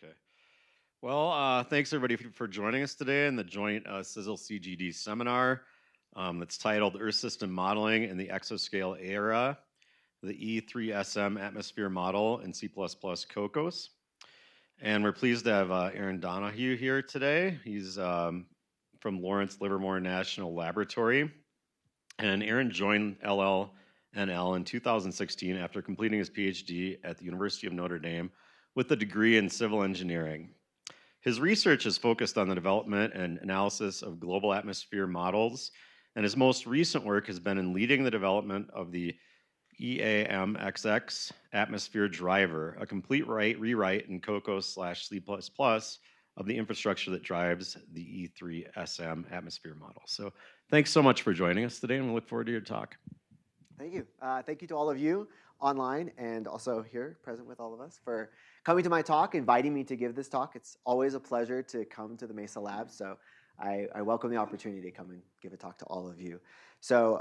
Okay. Well, thanks everybody for joining us today in the joint CISL CGD seminar that's titled Earth System Modeling in the Exascale Era, the E3SM Atmosphere Model in C++ Kokkos. And we're pleased to have Aaron Donahue here today. He's from Lawrence Livermore National Laboratory. And Aaron joined LLNL in 2016 after completing his PhD at the University of Notre Dame with a degree in civil engineering. His research is focused on the development and analysis of global atmosphere models, and his most recent work has been in leading the development of the EAMxx atmosphere driver, a complete rewrite in Kokkos/C++ of the infrastructure that drives the E3SM atmosphere model. So thanks so much for joining us today, and we look forward to your talk. Thank you. Thank you to all of you online and also here present with all of us for coming to my talk, inviting me to give this talk. It's always a pleasure to come to the Mesa Lab, so I welcome the opportunity to come and give a talk to all of you. So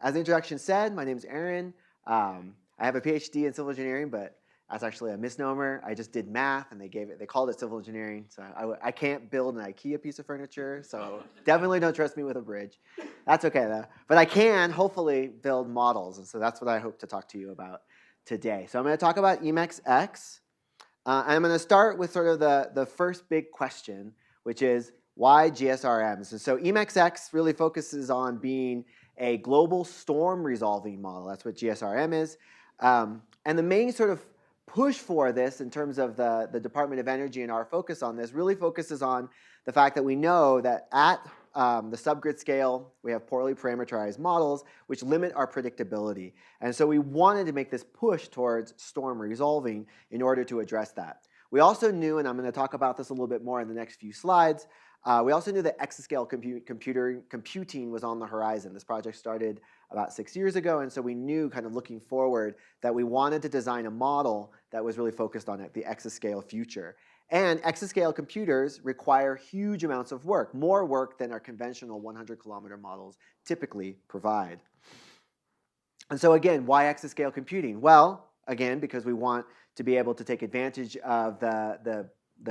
as the introduction said, my name is Aaron. I have a PhD in civil engineering, but that's actually a misnomer. I just did math, and they called it civil engineering. So I can't build an IKEA piece of furniture, so definitely don't trust me with a bridge. That's okay though. But I can hopefully build models, and so that's what I hope to talk to you about today. So I'm going to talk about EAMxx, and I'm going to start with sort of the first big question, which is why GSRMs? And so EAMxx really focuses on being a global storm resolving model. That's what GSRM is. And the main sort of push for this in terms of the Department of Energy and our focus on this really focuses on the fact that we know that at the subgrid scale, we have poorly parameterized models which limit our predictability. And so we wanted to make this push towards storm resolving in order to address that. We also knew, and I'm going to talk about this a little bit more in the next few slides, we also knew that exascale computing was on the horizon. This project started about 6 years ago, and so we knew, kind of looking forward, that we wanted to design a model that was really focused on the exascale future. And exascale computers require huge amounts of work, more work than our conventional 100-kilometer models typically provide. And so again, why exascale computing? Well, again, because we want to be able to take advantage of the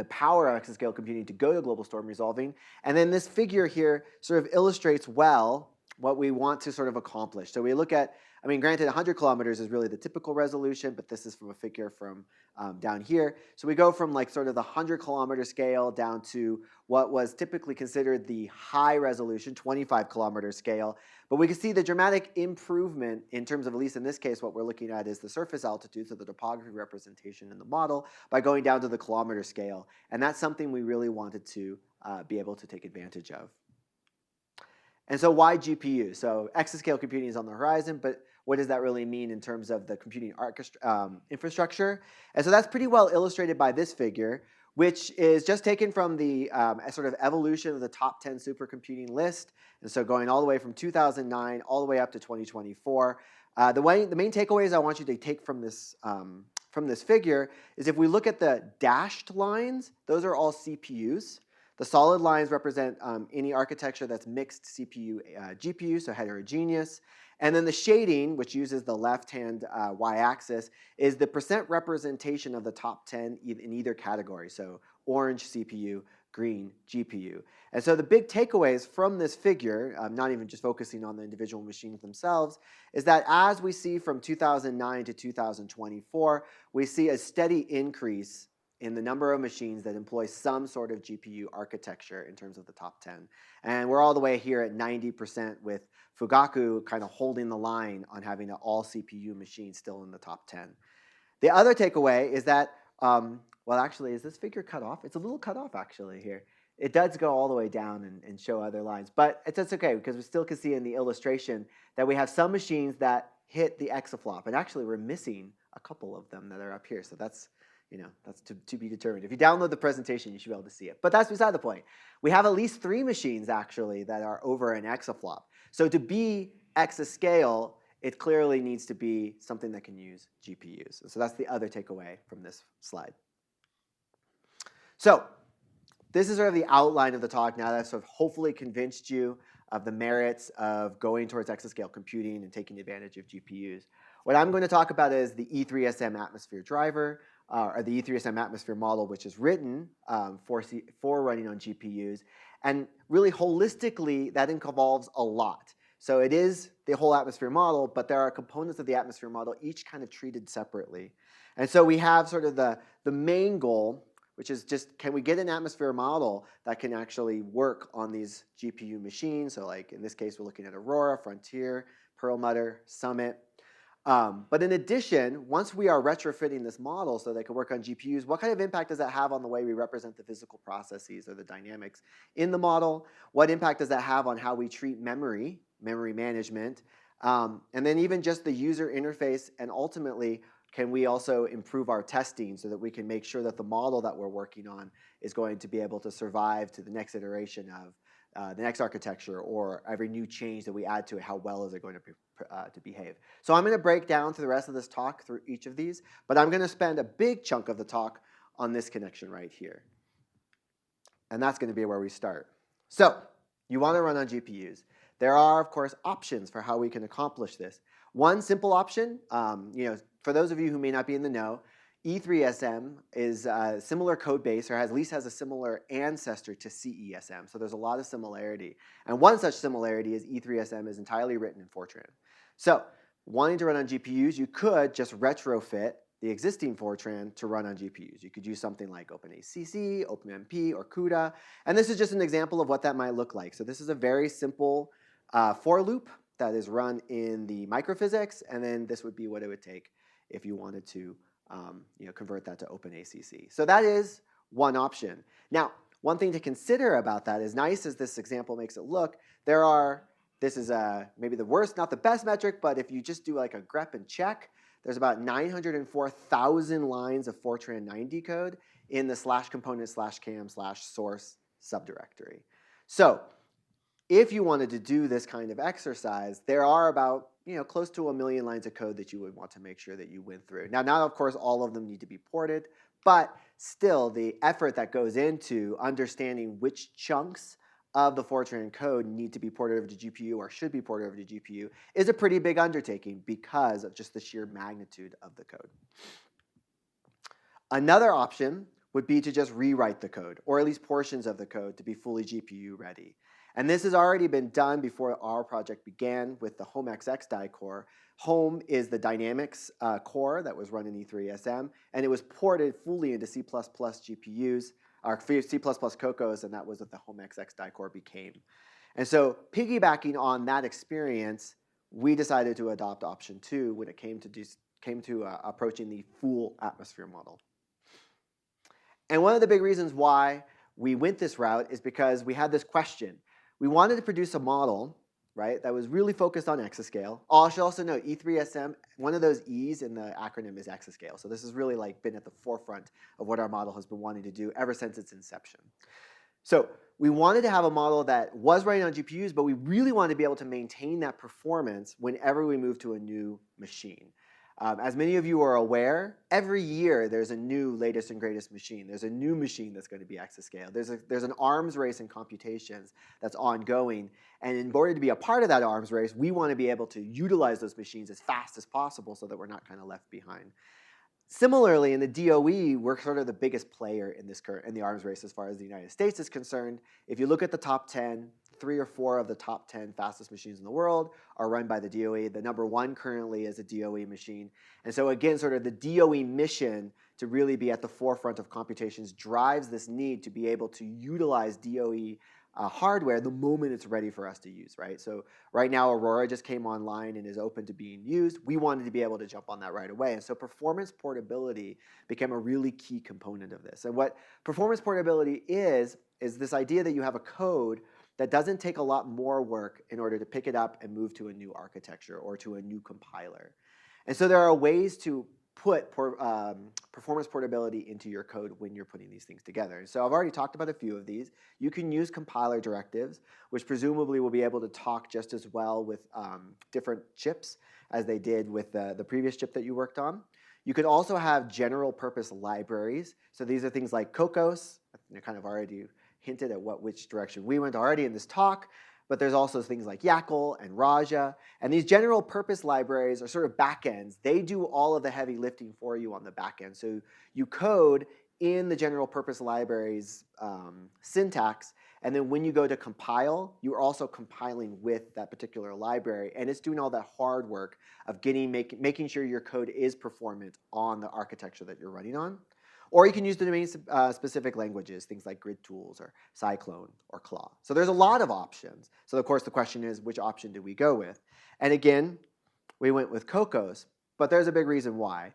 power of exascale computing to go to global storm resolving. And then this figure here sort of illustrates well what we want to sort of accomplish. So we look at, I mean, granted 100 kilometers is really the typical resolution, but this is from a figure from down here. So we go from like sort of the 100-kilometer scale down to what was typically considered the high resolution 25-kilometer scale. But we can see the dramatic improvement in terms of, at least in this case, what we're looking at is the surface altitude, so the topography representation in the model, by going down to the kilometer scale. And that's something we really wanted to be able to take advantage of. And so why GPU? So exascale computing is on the horizon, but what does that really mean in terms of the computing infrastructure? And so that's pretty well illustrated by this figure, which is just taken from the sort of evolution of the top 10 supercomputing list. And so going all the way from 2009 all the way up to 2024. The main takeaways I want you to take from this figure is if we look at the dashed lines, those are all CPUs. The solid lines represent any architecture that's mixed CPU, GPU, so heterogeneous. And then the shading, which uses the left-hand y-axis, is the percent representation of the top 10 in either category. So orange CPU, green GPU. And so the big takeaways from this figure, not even just focusing on the individual machines themselves, is that as we see from 2009 to 2024, we see a steady increase in the number of machines that employ some sort of GPU architecture in terms of the top 10. And we're all the way here at 90% with Fugaku kind of holding the line on having an all CPU machine still in the top 10. The other takeaway is that, well, actually, is this figure cut off? It's a little cut off actually here. It does go all the way down and show other lines, but that's okay because we still can see in the illustration that we have some machines that hit the exaflop, and actually we're missing a couple of them that are up here, so that's to be determined. If you download the presentation, you should be able to see it. But that's beside the point. We have at least 3 machines, actually, that are over an exaflop. So to be exascale, it clearly needs to be something that can use GPUs. So that's the other takeaway from this slide. So this is sort of the outline of the talk now that I've sort of hopefully convinced you of the merits of going towards exascale computing and taking advantage of GPUs. What I'm going to talk about is the E3SM atmosphere driver. or the E3SM atmosphere model, which is written for running on GPUs. And really holistically, that involves a lot. So it is the whole atmosphere model, but there are components of the atmosphere model, each kind of treated separately. And so we have sort of the main goal, which is just, can we get an atmosphere model that can actually work on these GPU machines? So like in this case, we're looking at Aurora, Frontier, Perlmutter, Summit. But in addition, once we are retrofitting this model so they can work on GPUs, what kind of impact does that have on the way we represent the physical processes or the dynamics in the model? What impact does that have on how we treat memory management, and then even just the user interface, and ultimately, can we also improve our testing so that we can make sure that the model that we're working on is going to be able to survive to the next iteration of the next architecture, or every new change that we add to it, how well is it going to behave? So I'm going to break down through the rest of this talk through each of these, but I'm going to spend a big chunk of the talk on this connection right here. And that's going to be where we start. So you want to run on GPUs. There are, of course, options for how we can accomplish this. One simple option, for those of you who may not be in the know, E3SM is a similar code base, or at least has a similar ancestor to CESM. So there's a lot of similarity. And one such similarity is E3SM is entirely written in Fortran. So wanting to run on GPUs, you could just retrofit the existing Fortran to run on GPUs. You could use something like OpenACC, OpenMP, or CUDA. And this is just an example of what that might look like. So this is a very simple for loop that is run in the microphysics, and then this would be what it would take if you wanted to convert that to OpenACC. So that is one option. Now, one thing to consider about that, as nice as this example makes it look, this is maybe the worst, not the best metric, but if you just do like a grep and check, there's about 904,000 lines of Fortran 90 code in the /component/cam/source subdirectory. So if you wanted to do this kind of exercise, there are about close to 1 million lines of code that you would want to make sure that you went through. Now, of course, all of them need to be ported, but still the effort that goes into understanding which chunks of the Fortran code need to be ported over to GPU or should be ported over to GPU is a pretty big undertaking because of just the sheer magnitude of the code. Another option would be to just rewrite the code, or at least portions of the code, to be fully GPU ready. And this has already been done before our project began with the HomeXX die core. Home is the Dynamics core that was run in E3SM, and it was ported fully into C++ GPUs, or C++ Kokkos, and that was what the HomeXX die core became. And so piggybacking on that experience, we decided to adopt option 2 when it came to approaching the full atmosphere model. And one of the big reasons why we went this route is because we had this question. We wanted to produce a model, right, that was really focused on exascale. I should also note E3SM, one of those E's in the acronym is exascale. So this has really been at the forefront of what our model has been wanting to do ever since its inception. So we wanted to have a model that was running on GPUs, but we really wanted to be able to maintain that performance whenever we move to a new machine. As many of you are aware, every year there's a new latest and greatest machine. There's a new machine that's going to be exascale. There's an arms race in computations that's ongoing. And in order to be a part of that arms race, we want to be able to utilize those machines as fast as possible so that we're not kind of left behind. Similarly, in the DOE, we're sort of the biggest player in the arms race as far as the United States is concerned. If you look at the top 10, 3 or 4 of the top 10 fastest machines in the world are run by the DOE. The number 1 currently is a DOE machine. And so again, sort of the DOE mission to really be at the forefront of computations drives this need to be able to utilize DOE hardware the moment it's ready for us to use, right? So right now, Aurora just came online and is open to being used. We wanted to be able to jump on that right away. And so performance portability became a really key component of this. And what performance portability is this idea that you have a code that doesn't take a lot more work in order to pick it up and move to a new architecture or to a new compiler. And so there are ways to put performance portability into your code when you're putting these things together. And so I've already talked about a few of these. You can use compiler directives, which presumably will be able to talk just as well with different chips as they did with the previous chip that you worked on. You could also have general purpose libraries. So these are things like Kokkos. I kind of already hinted at which direction we went already in this talk. but there's also things like YACL and Raja. And these general purpose libraries are sort of backends. They do all of the heavy lifting for you on the backend. So you code in the general purpose libraries syntax, and then when you go to compile, you are also compiling with that particular library, and it's doing all that hard work of making sure your code is performant on the architecture that you're running on. Or you can use the domain-specific languages, things like grid tools or Cyclone or Claw. So there's a lot of options. So of course the question is, which option do we go with? And again, we went with Kokkos, but there's a big reason why.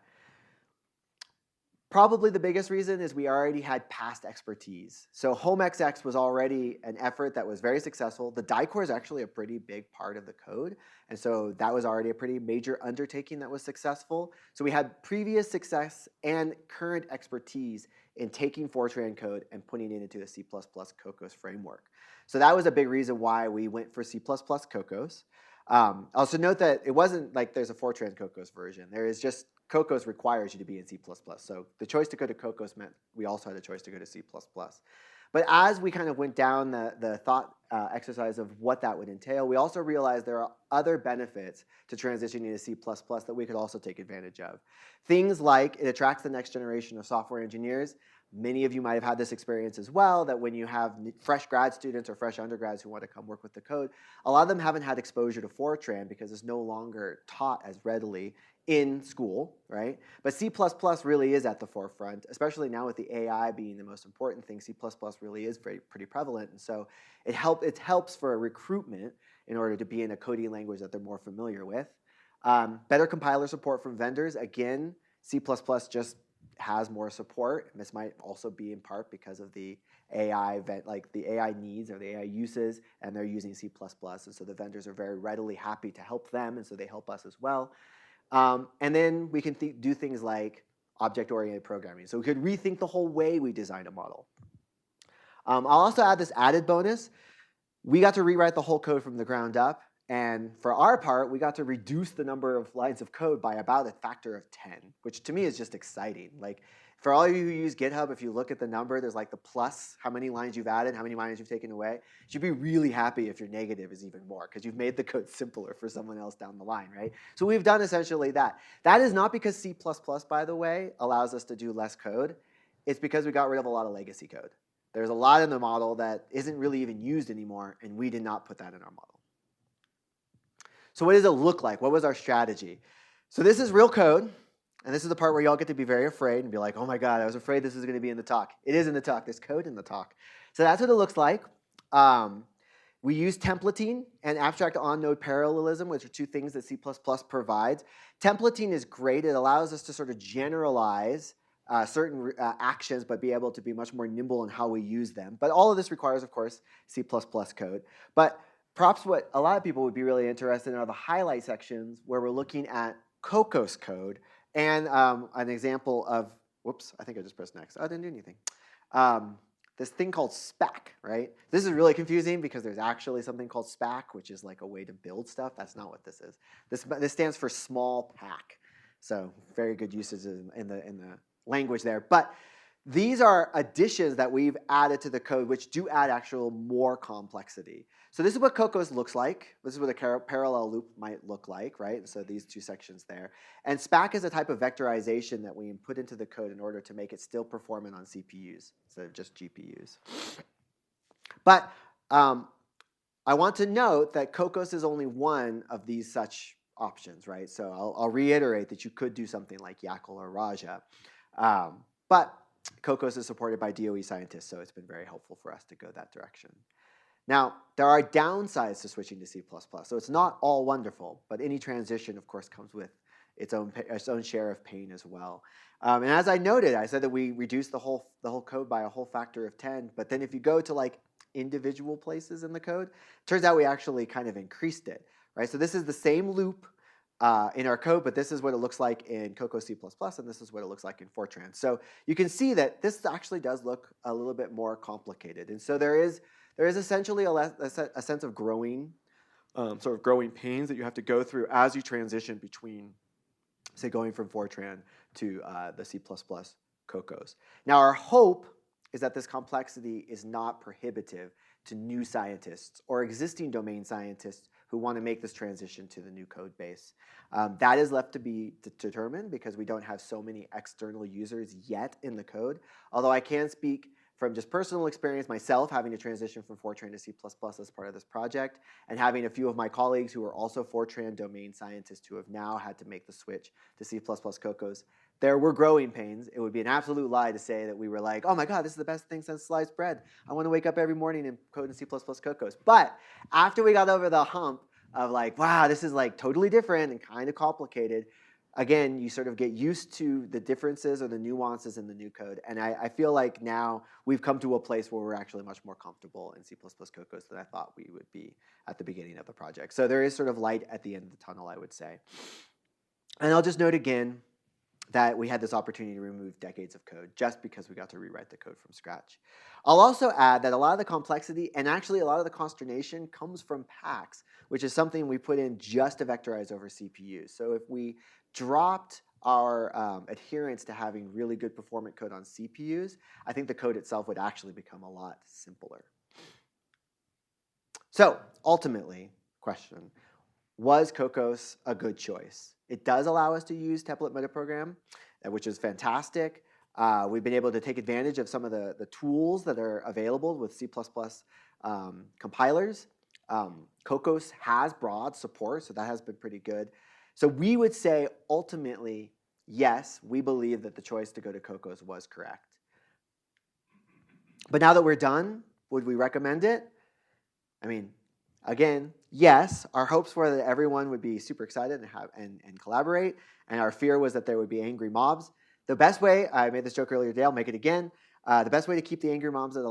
Probably the biggest reason is we already had past expertise. So EAMxx was already an effort that was very successful. The die core is actually a pretty big part of the code. And so that was already a pretty major undertaking that was successful. So we had previous success and current expertise in taking Fortran code and putting it into the C++ Kokkos framework. So that was a big reason why we went for C++ Kokkos. Also note that it wasn't like there's a Fortran Kokkos version. There is just Kokkos requires you to be in C++. So the choice to go to Kokkos meant we also had a choice to go to C++. But as we kind of went down the thought exercise of what that would entail, we also realized there are other benefits to transitioning to C++ that we could also take advantage of. Things like it attracts the next generation of software engineers. Many of you might have had this experience as well, that when you have fresh grad students or fresh undergrads who want to come work with the code, a lot of them haven't had exposure to Fortran because it's no longer taught as readily in school, right? But C++ really is at the forefront, especially now with the AI being the most important thing. C++ really is pretty prevalent, and so it helps for a recruitment in order to be in a coding language that they're more familiar with. Better compiler support from vendors. Again, C++ just has more support. And this might also be in part because of the AI the AI needs or the AI uses, and they're using C++, and so the vendors are very readily happy to help them, and so they help us as well. And then we can do things like object-oriented programming. So we could rethink the whole way we design a model. I'll also add this added bonus. We got to rewrite the whole code from the ground up. And for our part, we got to reduce the number of lines of code by about a factor of 10, which to me is just exciting. Like, for all of you who use GitHub, if you look at the number, there's like the plus, how many lines you've added, how many lines you've taken away. You should be really happy if your negative is even more, because you've made the code simpler for someone else down the line, right? So we've done essentially that. That is not because C++, by the way, allows us to do less code. It's because we got rid of a lot of legacy code. There's a lot in the model that isn't really even used anymore, and we did not put that in our model. So what does it look like? What was our strategy? So this is real code, and this is the part where y'all get to be very afraid and be like, oh my God, I was afraid this was going to be in the talk. It is in the talk. There's code in the talk. So that's what it looks like. We use templating and abstract on-node parallelism, which are two things that C++ provides. Templating is great. It allows us to sort of generalize certain actions, but be able to be much more nimble in how we use them. But all of this requires, of course, C++ code. But perhaps what a lot of people would be really interested in are the highlight sections where we're looking at Kokkos code and an example of, whoops, I think I just pressed next. Oh, I didn't do anything. This thing called SPAC, right? This is really confusing because there's actually something called SPAC, which is like a way to build stuff. That's not what this is. This stands for small pack. So very good uses in the language there. But these are additions that we've added to the code, which do add actual more complexity. So this is what Kokkos looks like. This is what a parallel loop might look like, right? So these two sections there. And SPAC is a type of vectorization that we put into the code in order to make it still performant on CPUs instead of just GPUs. But I want to note that Kokkos is only one of these such options, right? So I'll reiterate that you could do something like YACL or Raja. But Kokkos is supported by DOE scientists, so it's been very helpful for us to go that direction. Now, there are downsides to switching to C++, so it's not all wonderful, but any transition, of course, comes with its own share of pain as well. And as I noted, I said that we reduced the whole code by a whole factor of 10, but then if you go to like individual places in the code, it turns out we actually kind of increased it, right? So this is the same loop in our code, but this is what it looks like in Kokkos C++, and this is what it looks like in Fortran. So you can see that this actually does look a little bit more complicated. And so there is essentially a sense of growing pains that you have to go through as you transition between, say, going from Fortran to the C++ Kokkos. Now our hope is that this complexity is not prohibitive to new scientists or existing domain scientists who want to make this transition to the new code base. That is left to be determined because we don't have so many external users yet in the code. Although I can speak from just personal experience myself, having to transition from Fortran to C++ as part of this project, and having a few of my colleagues who are also Fortran domain scientists who have now had to make the switch to C++ Kokkos. There were growing pains. It would be an absolute lie to say that we were like, oh my God, this is the best thing since sliced bread. I want to wake up every morning and code in C++ Kokkos. But after we got over the hump of like, wow, this is like totally different and kind of complicated, again, you sort of get used to the differences or the nuances in the new code. And I feel like now we've come to a place where we're actually much more comfortable in C++ Kokkos than I thought we would be at the beginning of the project. So there is sort of light at the end of the tunnel, I would say. And I'll just note again that we had this opportunity to remove decades of code just because we got to rewrite the code from scratch. I'll also add that a lot of the complexity and actually a lot of the consternation comes from packs, which is something we put in just to vectorize over CPUs. So if we dropped our adherence to having really good performant code on CPUs, I think the code itself would actually become a lot simpler. So ultimately, question, was Kokkos a good choice? It does allow us to use template metaprogram, which is fantastic. We've been able to take advantage of some of the tools that are available with C++ compilers. Kokkos has broad support, so that has been pretty good. So we would say, ultimately, yes, we believe that the choice to go to Kokkos was correct. But now that we're done, would we recommend it? I mean, again, yes, our hopes were that everyone would be super excited and collaborate, and our fear was that there would be angry mobs. The best way, I made this joke earlier today, I'll make it again, the best way to keep the angry mobs at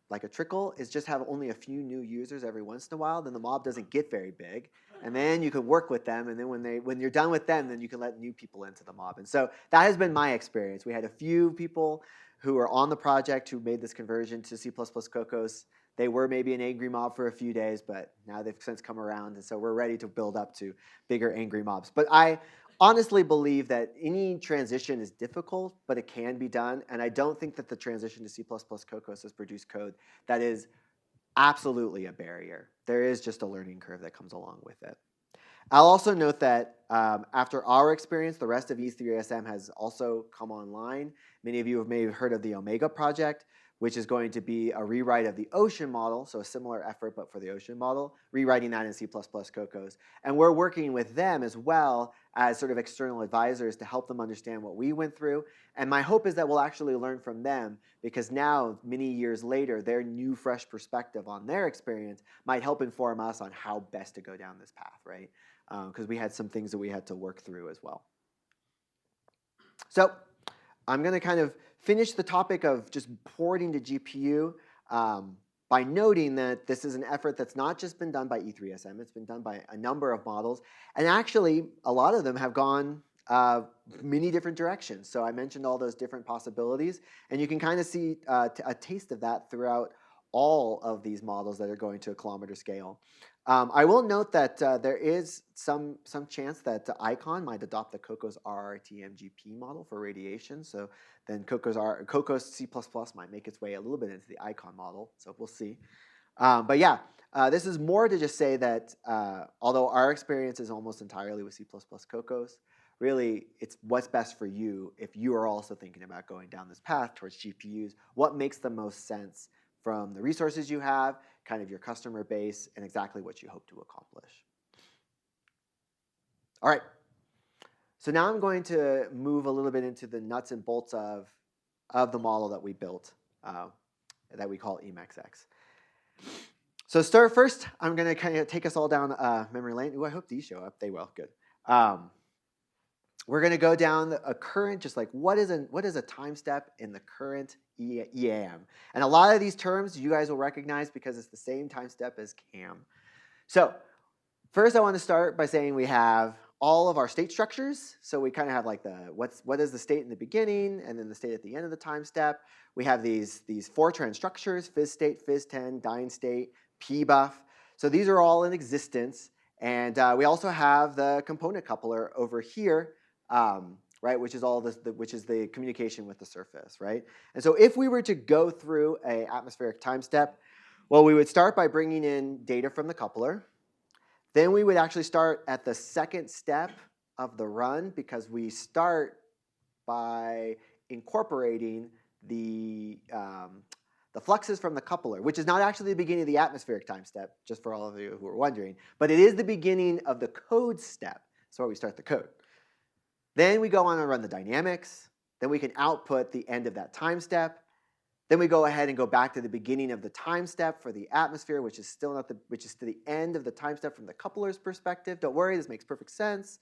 like a trickle is just have only a few new users every once in a while, then the mob doesn't get very big, and then you can work with them, and then when you're done with them, then you can let new people into the mob. And so that has been my experience. We had a few people who are on the project who made this conversion to C++ Kokkos. They were maybe an angry mob for a few days, but now they've since come around, and so we're ready to build up to bigger angry mobs. But I honestly believe that any transition is difficult, but it can be done, and I don't think that the transition to C++ Kokkos has produced code that is absolutely a barrier. There is just a learning curve that comes along with it. I'll also note that after our experience, the rest of E3SM has also come online. Many of you may have heard of the Omega project, which is going to be a rewrite of the Ocean model, so a similar effort but for the Ocean model, rewriting that in C++ Kokkos. And we're working with them as well as sort of external advisors to help them understand what we went through. And my hope is that we'll actually learn from them, because now, many years later, their new, fresh perspective on their experience might help inform us on how best to go down this path, right? Because we had some things that we had to work through as well. So I'm going to kind of finish the topic of just porting to GPU by noting that this is an effort that's not just been done by E3SM, it's been done by a number of models, and actually a lot of them have gone many different directions. So I mentioned all those different possibilities, and you can kind of see a taste of that throughout all of these models that are going to a kilometer scale. I will note that there is some chance that Icon might adopt the Kokkos RRTMGP model for radiation. So then Kokkos C++ might make its way a little bit into the Icon model. So we'll see. But yeah, this is more to just say that although our experience is almost entirely with C++ Kokkos, really it's what's best for you if you are also thinking about going down this path towards GPUs. What makes the most sense from the resources you have, kind of your customer base, and exactly what you hope to accomplish. All right. So now I'm going to move a little bit into the nuts and bolts of the model that we built, that we call EAMxx. So first, I'm going to kind of take us all down memory lane. Ooh, I hope these show up. They will. Good. We're going to go down a current, just like what is a time step in the current EAM. And a lot of these terms you guys will recognize because it's the same time step as CAM. So first I want to start by saying we have all of our state structures. So we kind of have like what is the state in the beginning and then the state at the end of the time step. We have these Fortran structures, phys state, phys10, dying state, pbuff. So these are all in existence. And we also have the component coupler over here, right? Which is all this, which is the communication with the surface, right? And so if we were to go through a atmospheric time step, well, we would start by bringing in data from the coupler. Then we would actually start at the second step of the run, because we start by incorporating the fluxes from the coupler, which is not actually the beginning of the atmospheric time step, just for all of you who are wondering, but it is the beginning of the code step. That's where we start the code. Then we go on and run the dynamics. Then we can output the end of that time step. Then we go ahead and go back to the beginning of the time step for the atmosphere, which is still not which is to the end of the time step from the coupler's perspective. Don't worry, this makes perfect sense.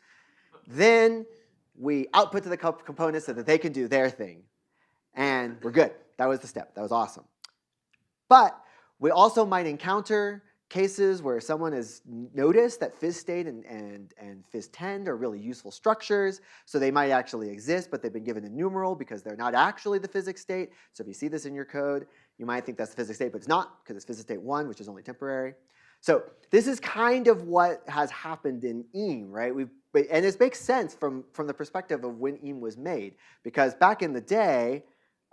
Then we output to the components so that they can do their thing. And we're good. That was the step. That was awesome. But we also might encounter cases where someone has noticed that phys state and phys tend are really useful structures. So they might actually exist, but they've been given a numeral because they're not actually the physics state. So if you see this in your code, you might think that's the physics state, but it's not, because it's physics state 1, which is only temporary. So this is kind of what has happened in EAM, right? And it makes sense from the perspective of when EAM was made, because back in the day,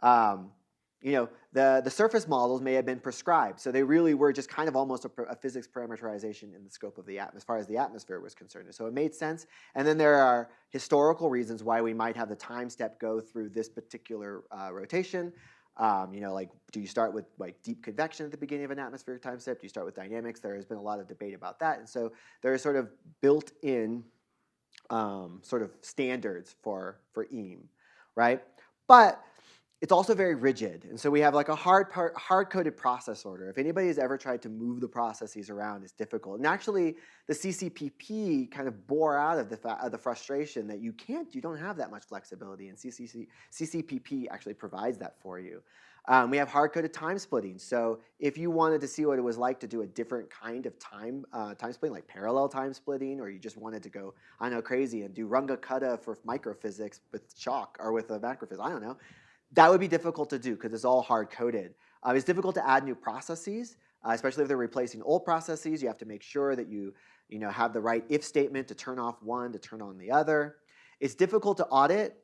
the surface models may have been prescribed. So they really were just kind of almost a physics parameterization in the scope of the atmosphere, as far as the atmosphere was concerned. So it made sense. And then there are historical reasons why we might have the time step go through this particular rotation. Like, do you start with like deep convection at the beginning of an atmospheric time step? Do you start with dynamics? There has been a lot of debate about that. And so there are sort of built-in sort of standards for EAM, right? But it's also very rigid. And so we have like a hard-coded process order. If anybody has ever tried to move the processes around, it's difficult. And actually, the CCPP kind of bore out of the frustration that you don't have that much flexibility, and CCPP actually provides that for you. We have hard-coded time splitting. So if you wanted to see what it was like to do a different kind of time splitting, like parallel time splitting, or you just wanted to go, I don't know, crazy and do runga kutta for microphysics with chalk or with macrophysics, I don't know, that would be difficult to do because it's all hard-coded. It's difficult to add new processes, especially if they're replacing old processes. You have to make sure that you have the right if statement to turn off one, to turn on the other. It's difficult to audit.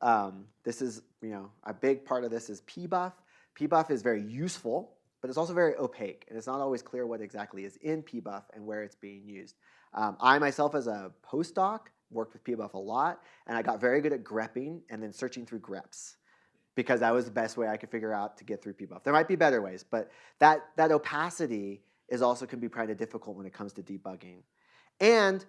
This is, a big part of this is pbuff. Pbuff is very useful, but it's also very opaque, and it's not always clear what exactly is in pbuff and where it's being used. I myself, as a postdoc, worked with pbuff a lot, and I got very good at grepping and then searching through greps, because that was the best way I could figure out to get through pbuff. There might be better ways, but that opacity can be kind of difficult when it comes to debugging. And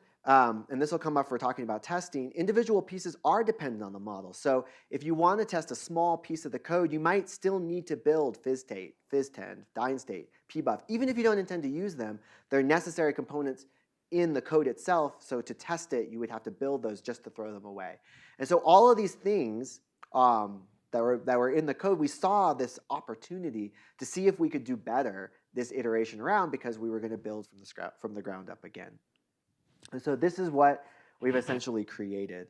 this will come up for talking about testing, individual pieces are dependent on the model. So if you want to test a small piece of the code, you might still need to build phys state, phys tend, dyne state, pbuff. Even if you don't intend to use them, they're necessary components in the code itself. So to test it, you would have to build those just to throw them away. And so all of these things that were in the code, we saw this opportunity to see if we could do better this iteration around, because we were going to build from the ground up again. And so this is what we've essentially created.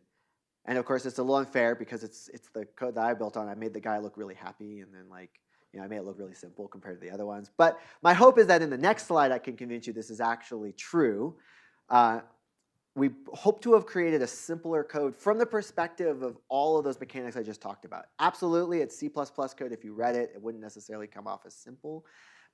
And of course, it's a little unfair because it's the code that I built on. I made the guy look really happy, and then I made it look really simple compared to the other ones. But my hope is that in the next slide, I can convince you this is actually true. We hope to have created a simpler code from the perspective of all of those mechanics I just talked about. Absolutely, it's C++ code. If you read it, it wouldn't necessarily come off as simple.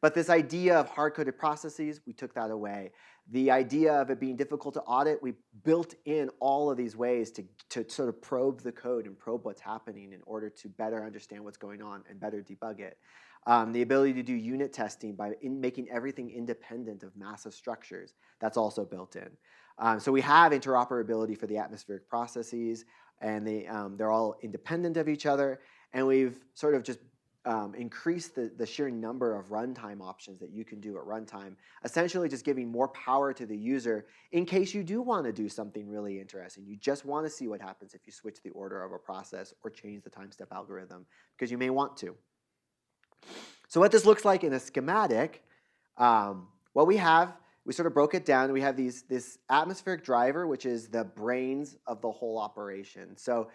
But this idea of hard-coded processes, we took that away. The idea of it being difficult to audit, we built in all of these ways to sort of probe the code and probe what's happening in order to better understand what's going on and better debug it. The ability to do unit testing by making everything independent of massive structures, that's also built in. So we have interoperability for the atmospheric processes, and they're all independent of each other. And we've sort of just increased the sheer number of runtime options that you can do at runtime, essentially just giving more power to the user in case you do want to do something really interesting. You just want to see what happens if you switch the order of a process or change the time step algorithm, because you may want to. So what this looks like in a schematic, what we have, we sort of broke it down. We have this atmospheric driver, which is the brains of the whole operation. So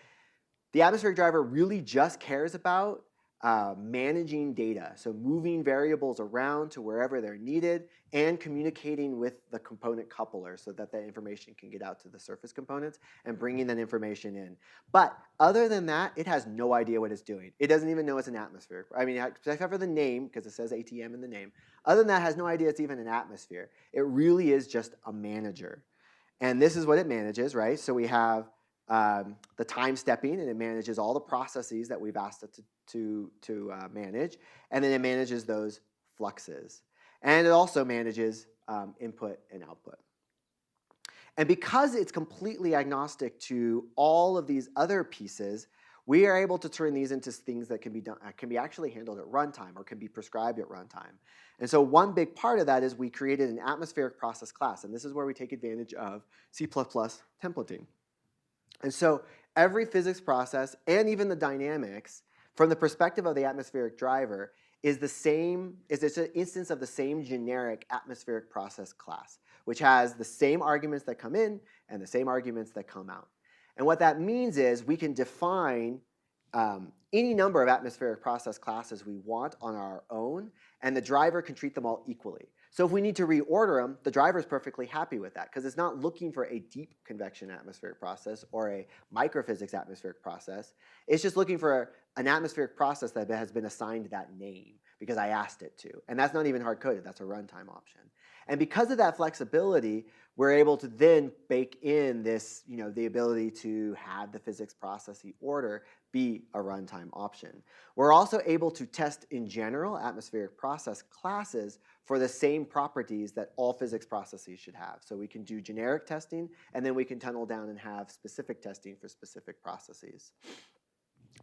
the atmospheric driver really just cares about managing data, so moving variables around to wherever they're needed and communicating with the component coupler so that that information can get out to the surface components and bringing that information in. But other than that, it has no idea what it's doing. It doesn't even know it's an atmosphere. I mean, except for the name, because it says ATM in the name. Other than that, it has no idea it's even an atmosphere. It really is just a manager. And this is what it manages, right? So we have the time stepping, and it manages all the processes that we've asked it to manage, and then it manages those fluxes. And it also manages input and output. And because it's completely agnostic to all of these other pieces, we are able to turn these into things that can be done, can be actually handled at runtime or can be prescribed at runtime. And so one big part of that is we created an atmospheric process class, and this is where we take advantage of C++ templating. And so every physics process and even the dynamics, from the perspective of the atmospheric driver, is the same, is it's an instance of the same generic atmospheric process class, which has the same arguments that come in and the same arguments that come out. And what that means is we can define any number of atmospheric process classes we want on our own, and the driver can treat them all equally. So if we need to reorder them, the driver is perfectly happy with that because it's not looking for a deep convection atmospheric process or a microphysics atmospheric process. It's just looking for an atmospheric process that has been assigned that name because I asked it to. And that's not even hard-coded. That's a runtime option. And because of that flexibility, we're able to then bake in this, the ability to have the physics processing order be a runtime option. We're also able to test in general atmospheric process classes for the same properties that all physics processes should have. So we can do generic testing, and then we can tunnel down and have specific testing for specific processes.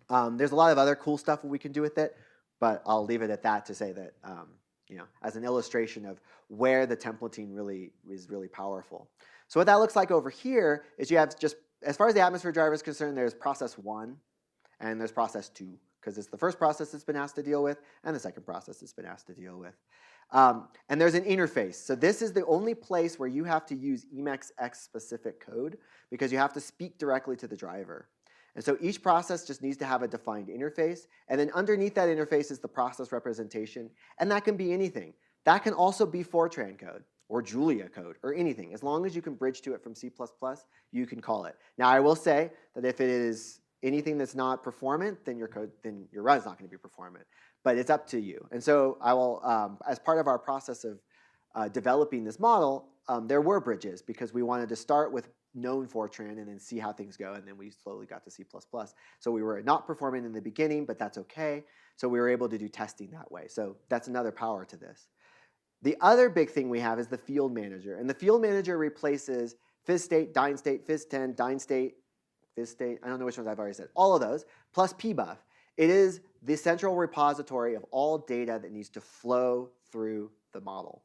There's a lot of other cool stuff we can do with it, but I'll leave it at that to say that as an illustration of where the templating really is really powerful. So what that looks like over here is you have just, as far as the atmosphere driver is concerned, there's process 1 and there's process 2, because it's the first process that's been asked to deal with and the second process that's been asked to deal with. And there's an interface. So this is the only place where you have to use EAMxx specific code because you have to speak directly to the driver. And so each process just needs to have a defined interface, and then underneath that interface is the process representation, and that can be anything. That can also be Fortran code or Julia code or anything. As long as you can bridge to it from C++, you can call it. Now I will say that if it is anything that's not performant, then your run is not going to be performant. But it's up to you. And so I will, as part of our process of developing this model, there were bridges because we wanted to start with known Fortran and then see how things go, and then we slowly got to C++. So we were not performing in the beginning, but that's okay. So we were able to do testing that way. So that's another power to this. The other big thing we have is the field manager, and the field manager replaces phys_state, dyne_state, phys_10, dyne_state, phys_state, I don't know which ones I've already said, all of those, plus pbuff. It is the central repository of all data that needs to flow through the model.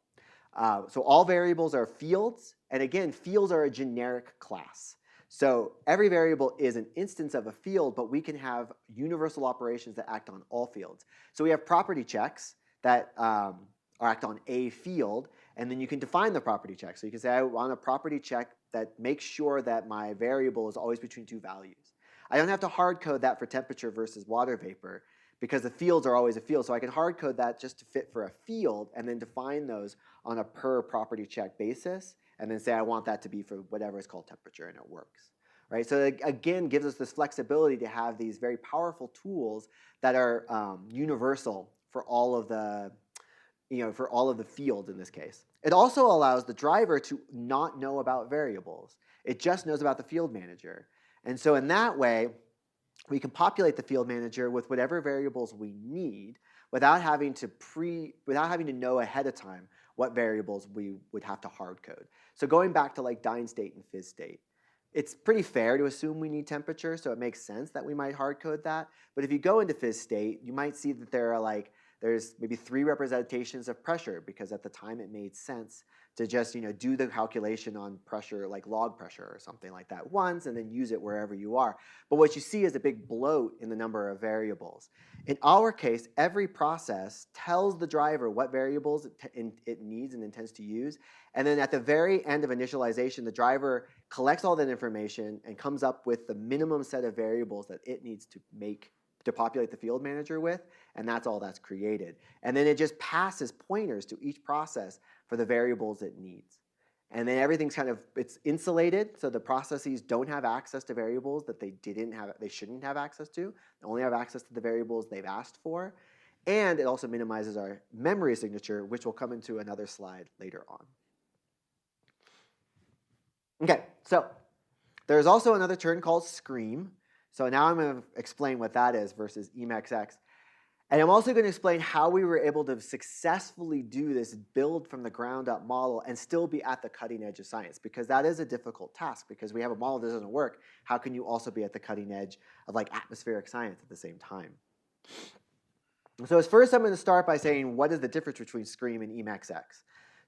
So all variables are fields, and again, fields are a generic class. So every variable is an instance of a field, but we can have universal operations that act on all fields. So we have property checks that act on a field, and then you can define the property check. So you can say, I want a property check that makes sure that my variable is always between 2 values. I don't have to hard code that for temperature versus water vapor because the fields are always a field. So I can hard code that just to fit for a field and then define those on a per property check basis and then say I want that to be for whatever is called temperature, and it works. Right? So it, again, gives us this flexibility to have these very powerful tools that are universal for all of the for all of the fields in this case. It also allows the driver to not know about variables. It just knows about the field manager. And so in that way, we can populate the field manager with whatever variables we need without having to know ahead of time what variables we would have to hard code. So going back to like dyne_state and phys_state, it's pretty fair to assume we need temperature, so it makes sense that we might hard code that. But if you go into phys_state, you might see that there's maybe 3 representations of pressure because at the time it made sense to just do the calculation on pressure, like log pressure or something like that once, and then use it wherever you are. But what you see is a big bloat in the number of variables. In our case, every process tells the driver what variables it needs and intends to use, and then at the very end of initialization, the driver collects all that information and comes up with the minimum set of variables that it needs to make populate the field manager with, and that's all that's created. And then it just passes pointers to each process for the variables it needs. And then everything's it's insulated, so the processes don't have access to variables that they shouldn't have access to. They only have access to the variables they've asked for. And it also minimizes our memory signature, which will come into another slide later on. Okay, so there's also another turn called Scream. So now I'm going to explain what that is versus EAMxx. And I'm also going to explain how we were able to successfully do this build from the ground up model and still be at the cutting edge of science, because that is a difficult task, because we have a model that doesn't work. How can you also be at the cutting edge of like atmospheric science at the same time? So as first, I'm going to start by saying, what is the difference between Scream and EAMxx?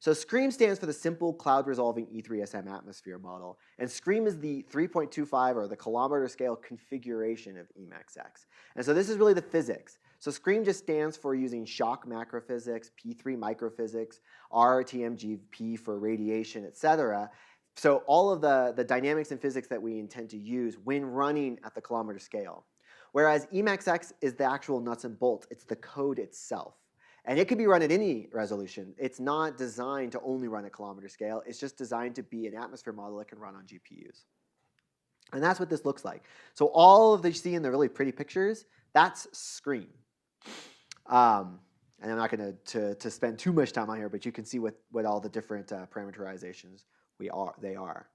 So Scream stands for the Simple Cloud Resolving E3SM Atmosphere Model, and Scream is the 3.25 or the kilometer scale configuration of EAMxx. And so this is really the physics. So Scream just stands for using shock macrophysics, P3 microphysics, RTMGP for radiation, etc. So all of the dynamics and physics that we intend to use when running at the kilometer scale. Whereas EAMxx is the actual nuts and bolts. It's the code itself. And it can be run at any resolution. It's not designed to only run at kilometer scale. It's just designed to be an atmosphere model that can run on GPUs. And that's what this looks like. So all of the you see in the really pretty pictures, that's Scream. And I'm not going to spend too much time on here, but you can see what all the different parameterizations they are.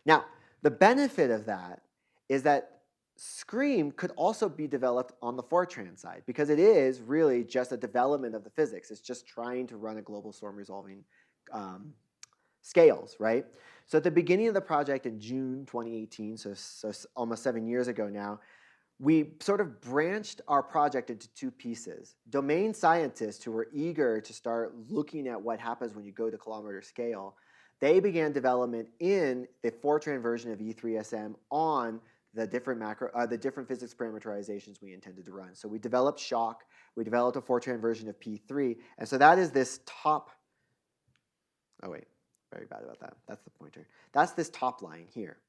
Now, the benefit of that is that Scream could also be developed on the Fortran side, because it is really just a development of the physics. It's just trying to run a global storm resolving scales, right? So at the beginning of the project in June 2018, so almost 7 years ago now, we sort of branched our project into two pieces. Domain scientists who were eager to start looking at what happens when you go to kilometer scale, they began development in the Fortran version of E3SM on the different physics parameterizations we intended to run. So we developed shock, we developed a Fortran version of P3, and so that is this top, oh wait, very bad about that, that's the pointer. That's this top line here.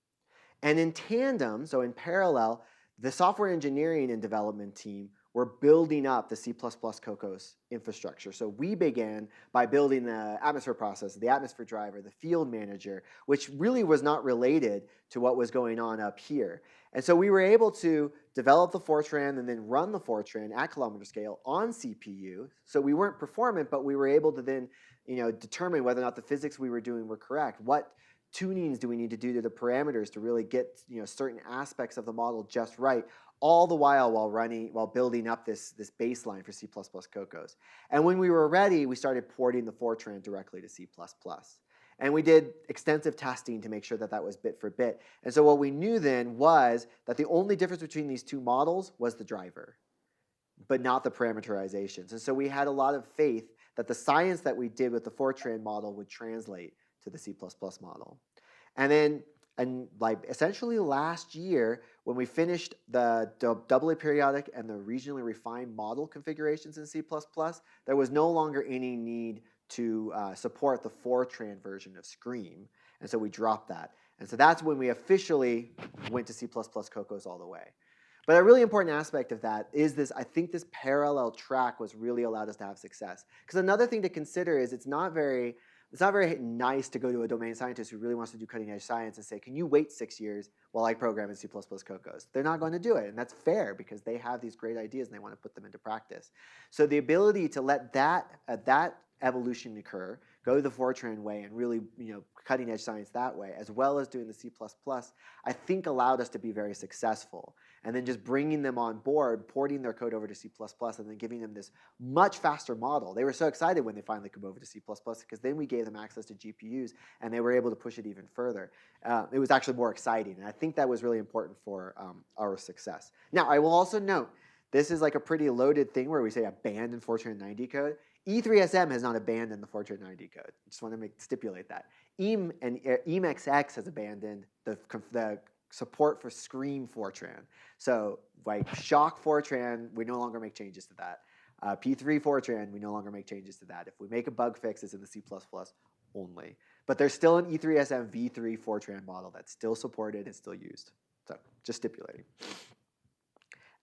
And in tandem, so in parallel, the software engineering and development team were building up the C++ Kokkos infrastructure. So we began by building the atmosphere process, the atmosphere driver, the field manager, which really was not related to what was going on up here. And so we were able to develop the Fortran and then run the Fortran at kilometer scale on CPU. So we weren't performant, but we were able to then determine whether or not the physics we were doing were correct. What tunings do we need to do to the parameters to really get certain aspects of the model just right, all the while building up this baseline for C++ Kokkos. And when we were ready, we started porting the Fortran directly to C++. And we did extensive testing to make sure that that was bit for bit. And so what we knew then was that the only difference between these two models was the driver, but not the parameterizations. And so we had a lot of faith that the science that we did with the Fortran model would translate to the C++ model. And then, essentially last year, when we finished the doubly periodic and the regionally refined model configurations in C++, there was no longer any need to support the Fortran version of Scream. And so we dropped that. And so that's when we officially went to C++ Kokkos all the way. But a really important aspect of that is this, I think this parallel track was really allowed us to have success. Because another thing to consider is it's not very nice to go to a domain scientist who really wants to do cutting edge science and say, can you wait 6 years while I program in C++ Kokkos? They're not going to do it, and that's fair because they have these great ideas and they want to put them into practice. So the ability to let that evolution occur, go the Fortran way and really cutting edge science that way, as well as doing the C++, I think allowed us to be very successful. And then just bringing them on board, porting their code over to C++, and then giving them this much faster model. They were so excited when they finally came over to C++ because then we gave them access to GPUs and they were able to push it even further. It was actually more exciting, and I think that was really important for our success. Now, I will also note, this is like a pretty loaded thing where we say abandon Fortran 90 code. E3SM has not abandoned the Fortran 90 code. I just want to stipulate that. EAMxx has abandoned the support for Scream Fortran. So like Shock Fortran, we no longer make changes to that. P3 Fortran, we no longer make changes to that. If we make a bug fix, it's in the C++ only. But there's still an E3SM v3 Fortran model that's still supported and still used. So just stipulating.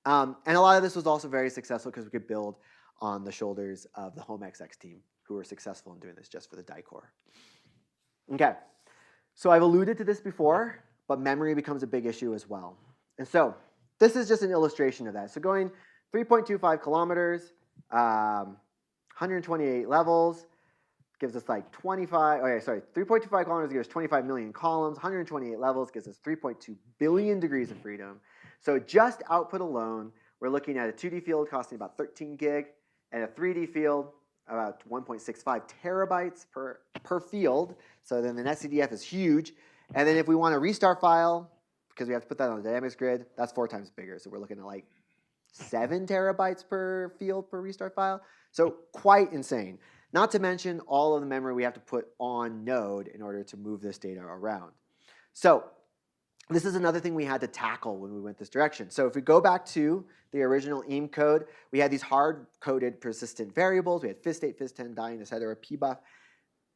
And a lot of this was also very successful because we could build on the shoulders of the EAMxx team, who were successful in doing this just for the die core. Okay, so I've alluded to this before, but memory becomes a big issue as well. And so this is just an illustration of that. So going 3.25 kilometers, 128 levels, gives us like 3.25 kilometers gives us 25 million columns, 128 levels gives us 3.2 billion degrees of freedom. So just output alone, we're looking at a 2D field costing about 13 gig, and a 3D field about 1.65 terabytes per field. So then the NetCDF is huge. And then if we want a restart file, because we have to put that on the dynamics grid, that's 4 times bigger. So we're looking at like 7 terabytes per field per restart file. So quite insane. Not to mention all of the memory we have to put on node in order to move this data around. So this is another thing we had to tackle when we went this direction. So if we go back to the original EAM code, we had these hard-coded persistent variables. We had fist8, fist10, dyne, et cetera, pbuff.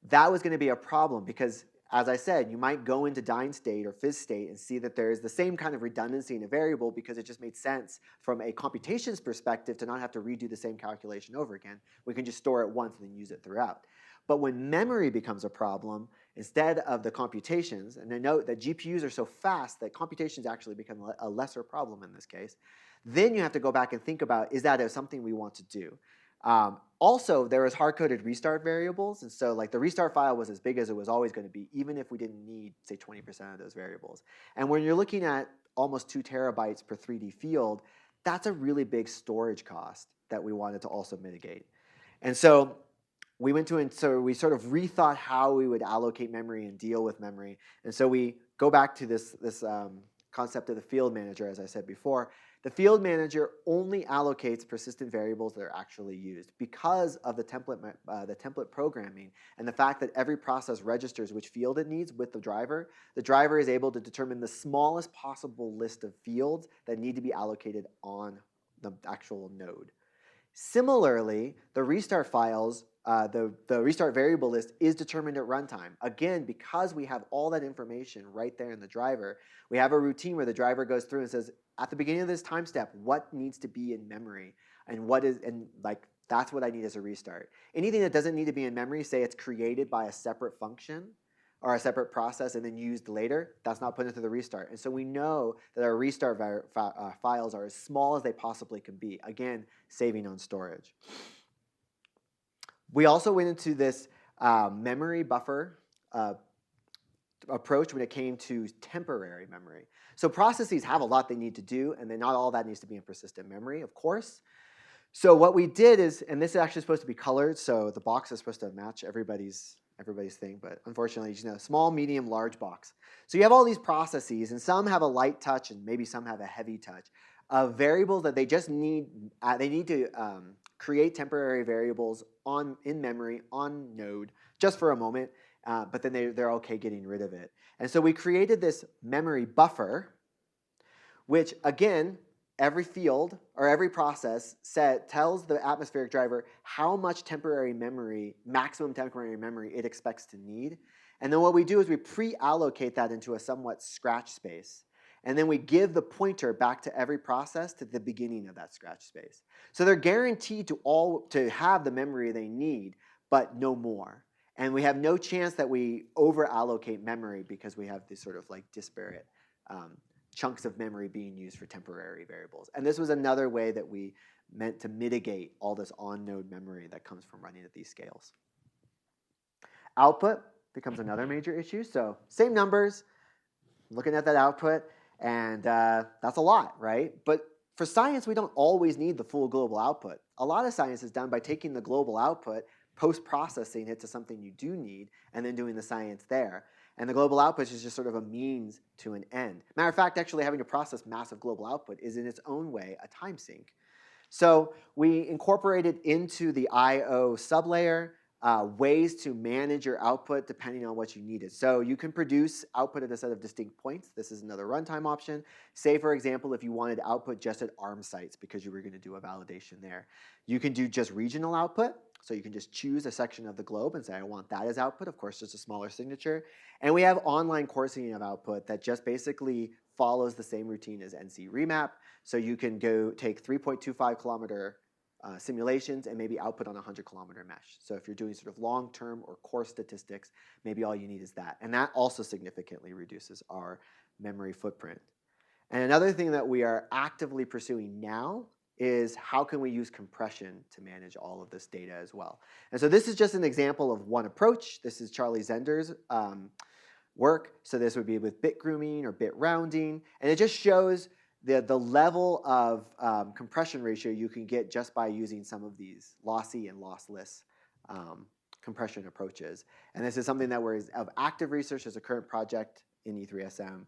That was going to be a problem because, as I said, you might go into dyne state or fizz state and see that there is the same kind of redundancy in a variable because it just made sense from a computations perspective to not have to redo the same calculation over again. We can just store it once and then use it throughout. But when memory becomes a problem, instead of the computations, and I note that GPUs are so fast that computations actually become a lesser problem in this case, then you have to go back and think about, is that something we want to do? Also, there was hard-coded restart variables, and so like the restart file was as big as it was always going to be, even if we didn't need, say, 20% of those variables. And when you're looking at almost 2 terabytes per 3D field, that's a really big storage cost that we wanted to also mitigate. And so we we sort of rethought how we would allocate memory and deal with memory. And so we go back to this concept of the field manager, as I said before. The field manager only allocates persistent variables that are actually used because of the template programming and the fact that every process registers which field it needs with the driver. The driver is able to determine the smallest possible list of fields that need to be allocated on the actual node. Similarly, the restart files, the restart variable list is determined at runtime. Again, because we have all that information right there in the driver, we have a routine where the driver goes through and says, at the beginning of this time step, what needs to be in memory, and that's what I need as a restart. Anything that doesn't need to be in memory, say it's created by a separate function or a separate process and then used later, that's not put into the restart. And so we know that our restart files are as small as they possibly can be, again, saving on storage. We also went into this memory buffer approach when it came to temporary memory. So processes have a lot they need to do, and then not all that needs to be in persistent memory, of course. So what we did is, and this is actually supposed to be colored, so the box is supposed to match everybody's thing, but unfortunately, small, medium, large box. So you have all these processes, and some have a light touch, and maybe some have a heavy touch of variables that they just need. They need to create temporary variables in memory on node just for a moment, but then they're okay getting rid of it. And so we created this memory buffer, which again, every field or every process tells the atmospheric driver how much temporary memory, maximum temporary memory it expects to need. And then what we do is we pre-allocate that into a somewhat scratch space. And then we give the pointer back to every process to the beginning of that scratch space. So they're guaranteed to have the memory they need, but no more. And we have no chance that we over-allocate memory because we have these sort of like disparate chunks of memory being used for temporary variables. And this was another way that we meant to mitigate all this on-node memory that comes from running at these scales. Output becomes another major issue. So same numbers, looking at that output, and that's a lot, right? But for science, we don't always need the full global output. A lot of science is done by taking the global output, post-processing it to something you do need, and then doing the science there. And the global output is just sort of a means to an end. Matter of fact, actually having to process massive global output is in its own way a time sink. So we incorporated into the I/O sublayer ways to manage your output depending on what you needed. So you can produce output at a set of distinct points. This is another runtime option. Say, for example, if you wanted output just at ARM sites because you were going to do a validation there. You can do just regional output. So you can just choose a section of the globe and say, I want that as output. Of course, just a smaller signature. And we have online coursing of output that just basically follows the same routine as NC remap. So you can go take 3.25 kilometer simulations and maybe output on a 100-kilometer mesh. So if you're doing sort of long-term or core statistics, maybe all you need is that. And that also significantly reduces our memory footprint. And another thing that we are actively pursuing now is how can we use compression to manage all of this data as well. And so this is just an example of one approach. This is Charlie Zender's work. So this would be with bit grooming or bit rounding. And it just shows the level of compression ratio you can get just by using some of these lossy and lossless compression approaches. And this is something that we're of active research as a current project in E3SM,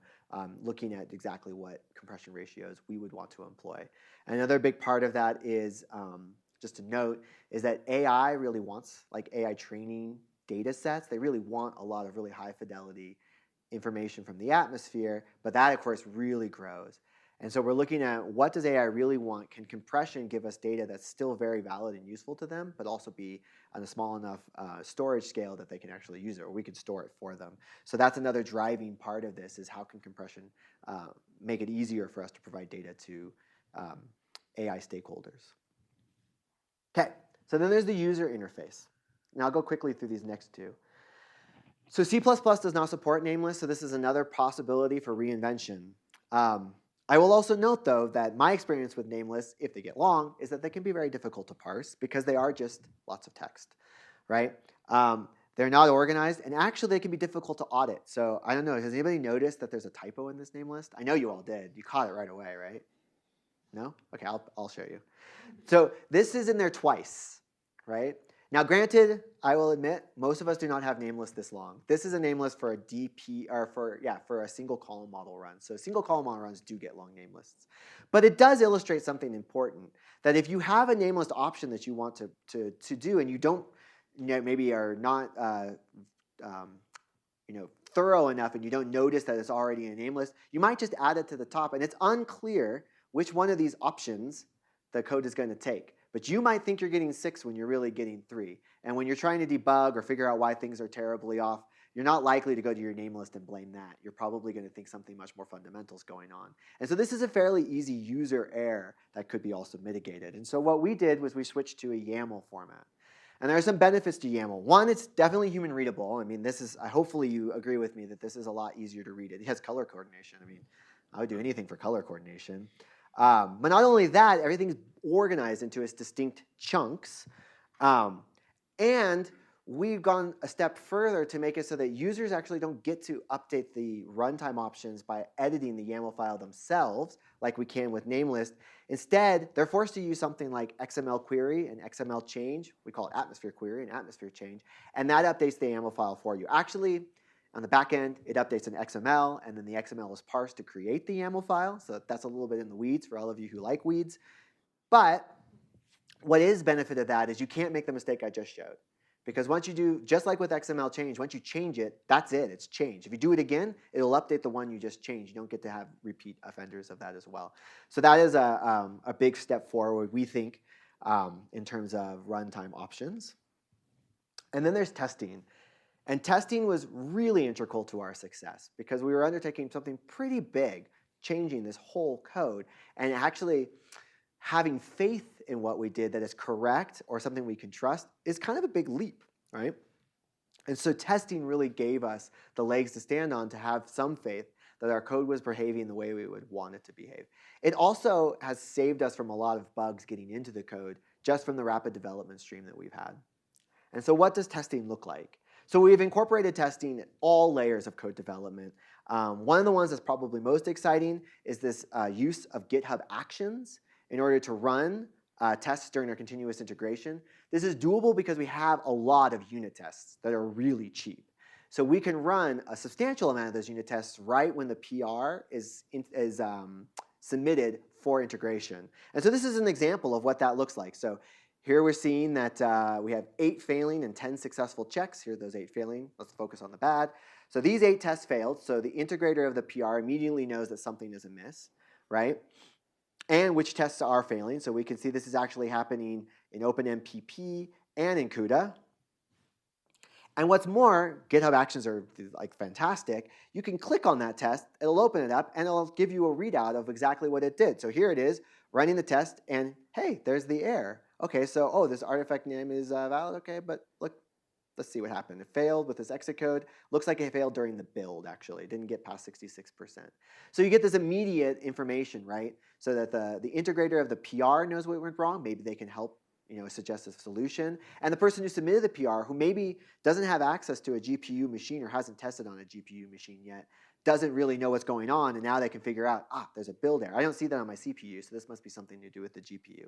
looking at exactly what compression ratios we would want to employ. And another big part of that is, just to note, is that AI really wants, like AI training data sets, they really want a lot of really high fidelity information from the atmosphere, but that of course really grows. And so we're looking at what does AI really want? Can compression give us data that's still very valid and useful to them, but also be on a small enough storage scale that they can actually use it, or we can store it for them. So that's another driving part of this, is how can compression make it easier for us to provide data to AI stakeholders. Okay, so then there's the user interface. Now I'll go quickly through these next two. So C++ does not support nameless, so this is another possibility for reinvention. I will also note, though, that my experience with nameless, if they get long, is that they can be very difficult to parse because they are just lots of text, right? They're not organized, and actually they can be difficult to audit. So I don't know, has anybody noticed that there's a typo in this name list? I know you all did. You caught it right away, right? No? Okay, I'll show you. So this is in there twice, right? Now, granted, I will admit, most of us do not have name lists this long. This is a name list for a DP, or for a single column model run. So single column model runs do get long name lists. But it does illustrate something important, that if you have a name list option that you want to do, and you don't, maybe are not thorough enough, and you don't notice that it's already in a name list, you might just add it to the top, and it's unclear which one of these options the code is going to take. But you might think you're getting 6 when you're really getting 3. And when you're trying to debug or figure out why things are terribly off, you're not likely to go to your name list and blame that. You're probably going to think something much more fundamental is going on. And so this is a fairly easy user error that could be also mitigated. And so what we did was we switched to a YAML format. And there are some benefits to YAML. One, it's definitely human readable. I mean, this is, hopefully you agree with me that this is a lot easier to read. It has color coordination. I mean, I would do anything for color coordination. But not only that, everything's organized into its distinct chunks. And we've gone a step further to make it so that users actually don't get to update the runtime options by editing the YAML file themselves, like we can with namelist. Instead, they're forced to use something like XML query and XML change. We call it atmosphere query and atmosphere change. And that updates the YAML file for you. Actually, on the back end, it updates an XML, and then the XML is parsed to create the YAML file. So that's a little bit in the weeds for all of you who like weeds. But what is benefit of that is you can't make the mistake I just showed. Because once you do, just like with XML change, once you change it, that's it, it's changed. If you do it again, it'll update the one you just changed. You don't get to have repeat offenders of that as well. So that is a big step forward, we think, in terms of runtime options. And then there's testing. And testing was really integral to our success because we were undertaking something pretty big, changing this whole code, and actually having faith in what we did that is correct or something we can trust is kind of a big leap, right? And so testing really gave us the legs to stand on to have some faith that our code was behaving the way we would want it to behave. It also has saved us from a lot of bugs getting into the code just from the rapid development stream that we've had. And so what does testing look like? So we've incorporated testing at all layers of code development. One of the ones that's probably most exciting is this use of GitHub Actions in order to run tests during our continuous integration. This is doable because we have a lot of unit tests that are really cheap. So we can run a substantial amount of those unit tests right when the PR is submitted for integration. And so this is an example of what that looks like. So here we're seeing that we have 8 failing and 10 successful checks. Here are those 8 failing. Let's focus on the bad. So these 8 tests failed. So the integrator of the PR immediately knows that something is amiss, right? And which tests are failing. So we can see this is actually happening in OpenMPP and in CUDA. And what's more, GitHub Actions are like fantastic. You can click on that test, it'll open it up, and it'll give you a readout of exactly what it did. So here it is, running the test, and hey, there's the error. Okay, so, oh, this artifact name is valid, okay, but look, let's see what happened. It failed with this exit code. Looks like it failed during the build, actually. It didn't get past 66%. So you get this immediate information, right? So that the integrator of the PR knows what went wrong. Maybe they can help suggest a solution. And the person who submitted the PR, who maybe doesn't have access to a GPU machine or hasn't tested on a GPU machine yet, doesn't really know what's going on, and now they can figure out, there's a build error. I don't see that on my CPU, so this must be something to do with the GPU.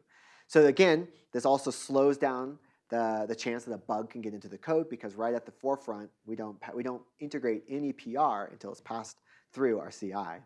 So again, this also slows down the chance that a bug can get into the code, because right at the forefront, we don't integrate any PR until it's passed through our CI.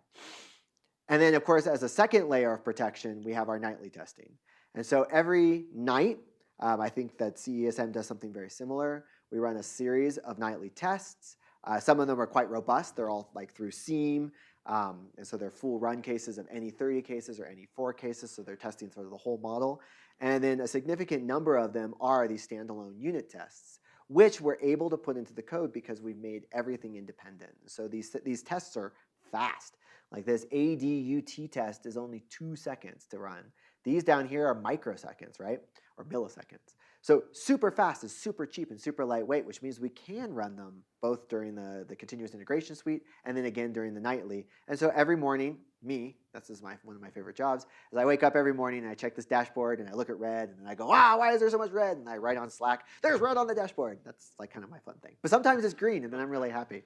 And then, of course, as a second layer of protection, we have our nightly testing. And so every night, I think that CESM does something very similar. We run a series of nightly tests. Some of them are quite robust. They're all like through SIEM. And so they're full run cases of any 30 cases or any 4 cases. So they're testing sort of the whole model. And then a significant number of them are these standalone unit tests, which we're able to put into the code because we've made everything independent. So these tests are fast. Like this ADUT test is only 2 seconds to run. These down here are microseconds, right? Or milliseconds. So super fast is super cheap and super lightweight, which means we can run them both during the continuous integration suite and then again during the nightly. And so every morning, this is one of my favorite jobs, is I wake up every morning and I check this dashboard and I look at red and then I go, wow, why is there so much red? And I write on Slack, there's red on the dashboard. That's like kind of my fun thing. But sometimes it's green and then I'm really happy.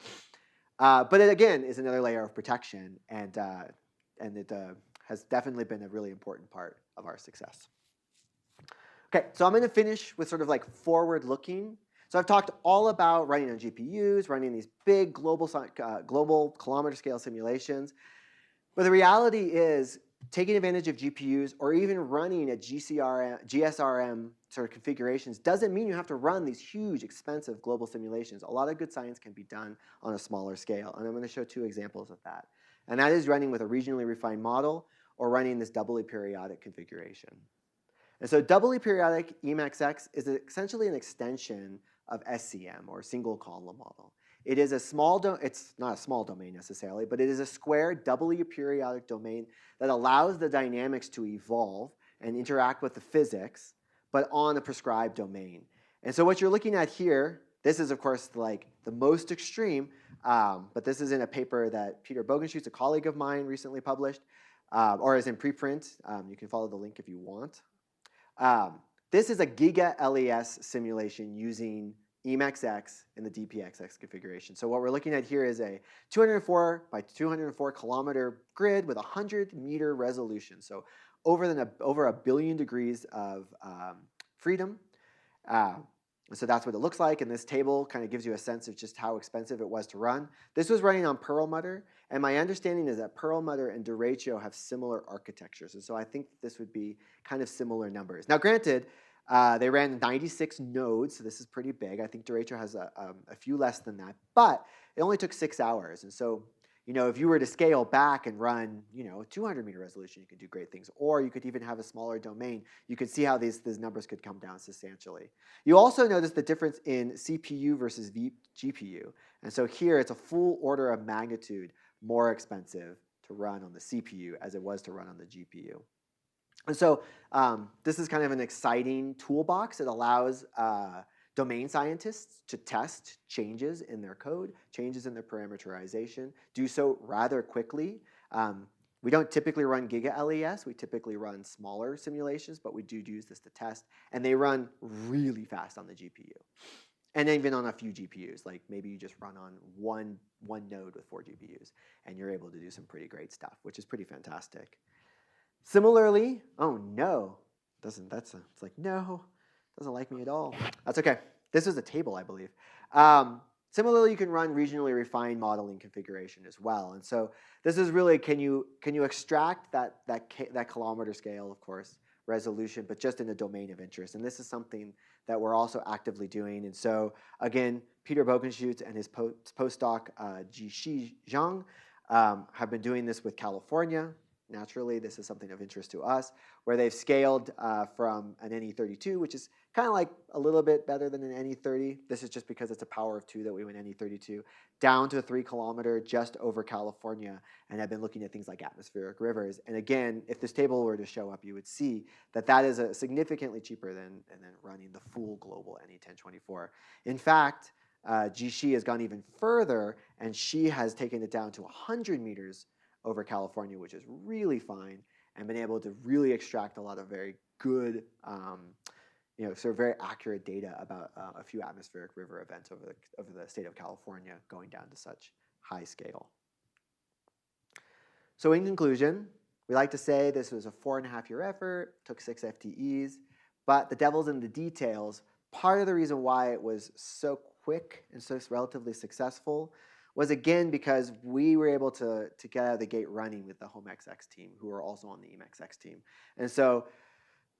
But it again is another layer of protection, and it has definitely been a really important part of our success. Okay, so I'm going to finish with sort of like forward-looking. So I've talked all about running on GPUs, running these big global kilometer scale simulations. But the reality is taking advantage of GPUs or even running at GSRM sort of configurations doesn't mean you have to run these huge, expensive global simulations. A lot of good science can be done on a smaller scale. And I'm going to show 2 examples of that. And that is running with a regionally refined model or running this doubly periodic configuration. And so doubly periodic EAMxx is essentially an extension of SCM, or single column model. It is it's not a small domain necessarily, but it is a square doubly periodic domain that allows the dynamics to evolve and interact with the physics, but on a prescribed domain. And so what you're looking at here, this is of course like the most extreme, but this is in a paper that Peter Bogenschutz, a colleague of mine, recently published, or is in preprint. You can follow the link if you want. This is a giga LES simulation using EAMxx in the DPXX configuration. So what we're looking at here is a 204 by 204 kilometer grid with 100-meter resolution. So over 1 billion degrees of freedom. So that's what it looks like, and this table kind of gives you a sense of just how expensive it was to run. This was running on Perlmutter, and my understanding is that Perlmutter and Derecho have similar architectures, and so I think this would be kind of similar numbers. Now granted, they ran 96 nodes, so this is pretty big. I think Derecho has a few less than that, but it only took 6 hours, and so if you were to scale back and run 200-meter resolution, you could do great things. Or you could even have a smaller domain. You could see how these numbers could come down substantially. You also notice the difference in CPU versus GPU. And so here it's a full order of magnitude more expensive to run on the CPU as it was to run on the GPU. And so this is kind of an exciting toolbox. It allows domain scientists to test changes in their code, changes in their parameterization, do so rather quickly. We don't typically run giga LES. We typically run smaller simulations, but we do use this to test. And they run really fast on the GPU. And even on a few GPUs, like maybe you just run on one node with 4 GPUs, and you're able to do some pretty great stuff, which is pretty fantastic. Similarly, oh no, it's like no. Doesn't like me at all. That's okay. This is a table, I believe. Similarly, you can run regionally refined modeling configuration as well. And so this is really, can you extract that kilometer scale, of course, resolution, but just in a domain of interest. And this is something that we're also actively doing. And so again, Peter Bogenschutz and his postdoc, Jixi Zhang, have been doing this with California. naturally, this is something of interest to us, where they've scaled from an NE32, which is kind of like a little bit better than an NE30. This is just because it's a power of 2 that we went NE32, down to 3 kilometer just over California, and have been looking at things like atmospheric rivers. And again, if this table were to show up, you would see that that is significantly cheaper than running the full global NE1024. In fact, Jishi has gone even further, and she has taken it down to 100 meters over California, which is really fine, and been able to really extract a lot of very good, sort of very accurate data about a few atmospheric river events over the state of California going down to such high scale. So in conclusion, we like to say this was a 4.5-year effort, took 6 FTEs, but the devil's in the details. Part of the reason why it was so quick and so relatively successful was again because we were able to get out of the gate running with the EAMxx team, who are also on the EAMxx team. And so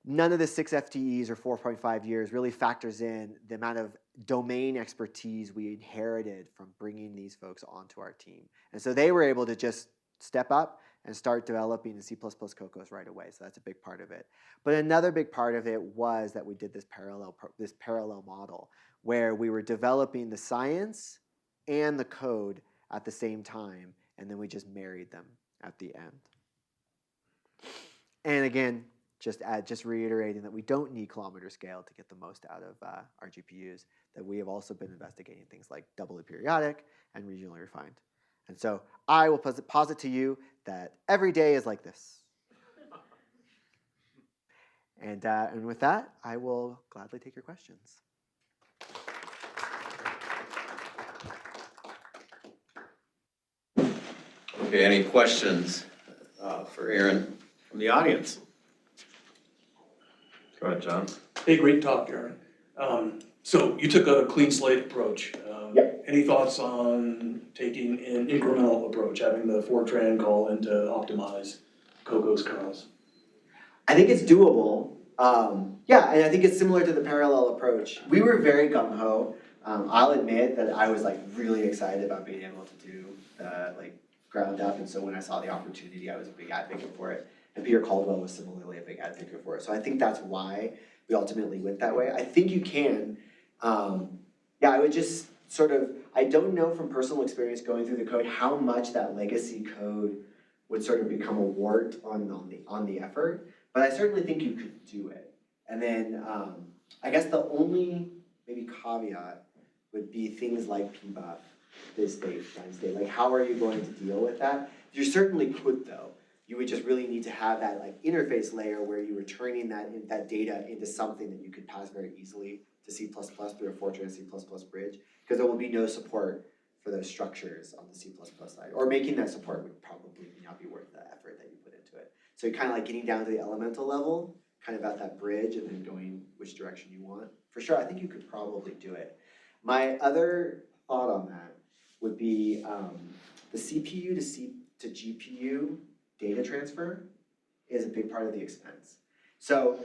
none of the 6 FTEs or 4.5 years really factors in the amount of domain expertise we inherited from bringing these folks onto our team. And so they were able to just step up and start developing the C++ Kokkos right away. So that's a big part of it. But another big part of it was that we did this parallel model where we were developing the science and the code at the same time, and then we just married them at the end. And again, just reiterating that we don't need kilometer scale to get the most out of our GPUs, that we have also been investigating things like doubly periodic and regionally refined. And so I will posit to you that every day is like this. And with that, I will gladly take your questions. Okay, any questions for Aaron from the audience? Go ahead, John. Hey, great talk, Aaron. So you took a clean slate approach. Yep. Any thoughts on taking an incremental approach, having the Fortran call in to optimize Kokkos kernels? I think it's doable. Yeah, and I think it's similar to the parallel approach. We were very gung-ho. I'll admit that I was like really excited about being able to do like ground up, and so when I saw the opportunity, I was a big advocate for it. And Peter Caldwell was similarly a big advocate for it. So I think that's why we ultimately went that way. I think you can. Yeah, I would just sort of, I don't know from personal experience going through the code how much that legacy code would sort of become a wart on the effort, but I certainly think you could do it. And then I guess the only maybe caveat would be things like pbuff, this date, times date. Like, how are you going to deal with that? You certainly could, though. You would just really need to have that like interface layer where you were turning that data into something that you could pass very easily to C++ through a Fortran C++ bridge, because there will be no support for those structures on the C++ side. Or making that support would probably not be worth the effort that you put into it. So you're kind of like getting down to the elemental level, kind of at that bridge, and then going which direction you want. For sure, I think you could probably do it. My other thought on that would be the CPU to GPU data transfer is a big part of the expense. So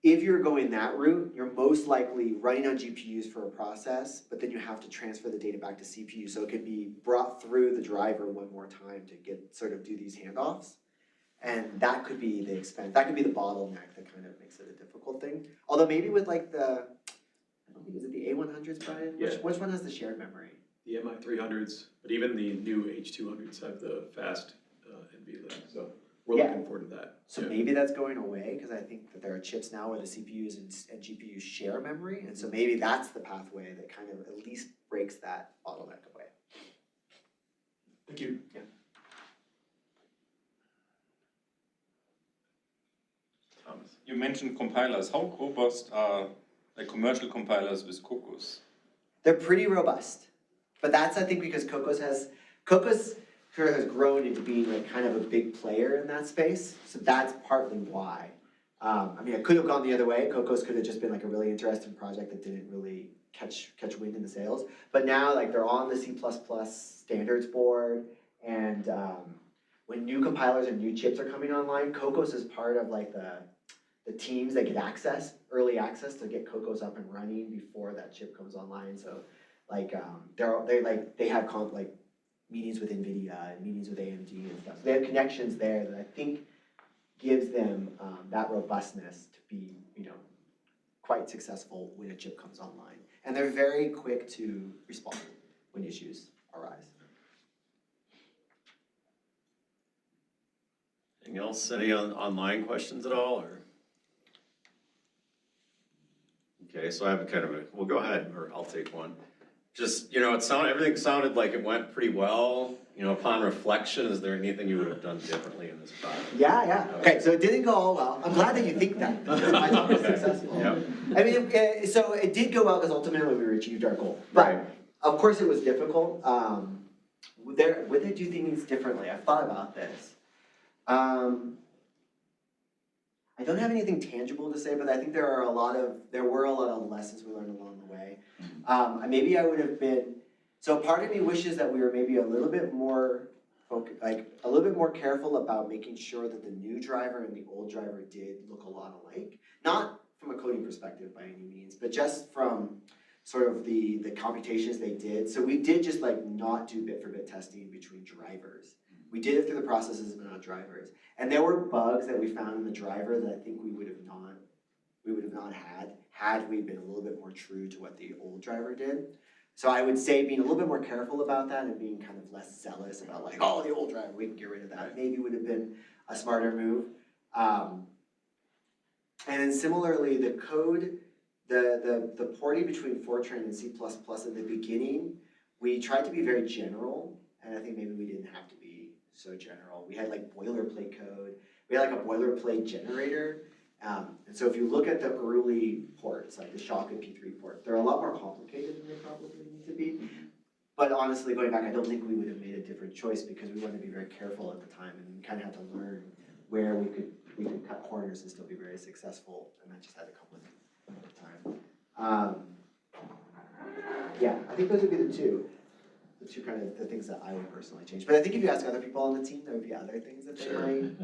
if you're going that route, you're most likely running on GPUs for a process, but then you have to transfer the data back to CPU so it can be brought through the driver one more time to do these handoffs. And that could be the expense. That could be the bottleneck that kind of makes it a difficult thing. Although maybe with like I don't think, is it the A100s, Brian? Yeah. Which one has the shared memory? The MI300s, but even the new H200s have the fast NVLink, so we're looking forward to that. So maybe that's going away, because I think that there are chips now where the CPUs and GPUs share memory, and so maybe that's the pathway that kind of at least breaks that bottleneck away. Thank you. Yeah. Thomas. You mentioned compilers. How robust are the commercial compilers with Kokkos? They're pretty robust, but that's, I think, because Kokkos sort of has grown into being like kind of a big player in that space, so that's partly why. I mean, it could have gone the other way. Kokkos could have just been like a really interesting project that didn't really catch wind in the sails, but now like they're on the C++ standards board, and when new compilers and new chips are coming online, Kokkos is part of like the teams that get early access to get Kokkos up and running before that chip comes online. So like they have meetings with NVIDIA and meetings with AMD and stuff. So they have connections there that I think gives them that robustness to be, quite successful when a chip comes online. And they're very quick to respond when issues arise. Anything else? Any online questions at all, or? Okay, so I have we'll go ahead, or I'll take one. Just, everything sounded like it went pretty well. Upon reflection, is there anything you would have done differently in this project? Yeah. Okay, so it didn't go all well. I'm glad that you think that, because my talk was successful. Yep. I mean, so it did go well because ultimately we achieved our goal. Right. But of course it was difficult. Would they do things differently? I've thought about this. I don't have anything tangible to say, but I think there were a lot of lessons we learned along the way. Maybe I would have been, so part of me wishes that we were maybe a little bit more careful about making sure that the new driver and the old driver did look a lot alike. Not from a coding perspective by any means, but just from sort of the computations they did. So we did just not do bit for bit testing between drivers. We did it through the processes but not drivers. And there were bugs that we found in the driver that I think we would have not had we been a little bit more true to what the old driver did. So I would say being a little bit more careful about that and being kind of less zealous about the old driver, we can get rid of that, maybe would have been a smarter move. And then similarly, the code, the porting between Fortran and C++ in the beginning, we tried to be very general, and I think maybe we didn't have to be so general. We had boilerplate code. We had a boilerplate generator. And so if you look at the early ports, like the Shock and P3 port, they're a lot more complicated than they probably need to be. But honestly, going back, I don't think we would have made a different choice because we wanted to be very careful at the time and kind of had to learn where we could cut corners and still be very successful, and that just had to come with time. I think those would be the two kind of the things that I would personally change. But I think if you ask other people on the team, there would be other things that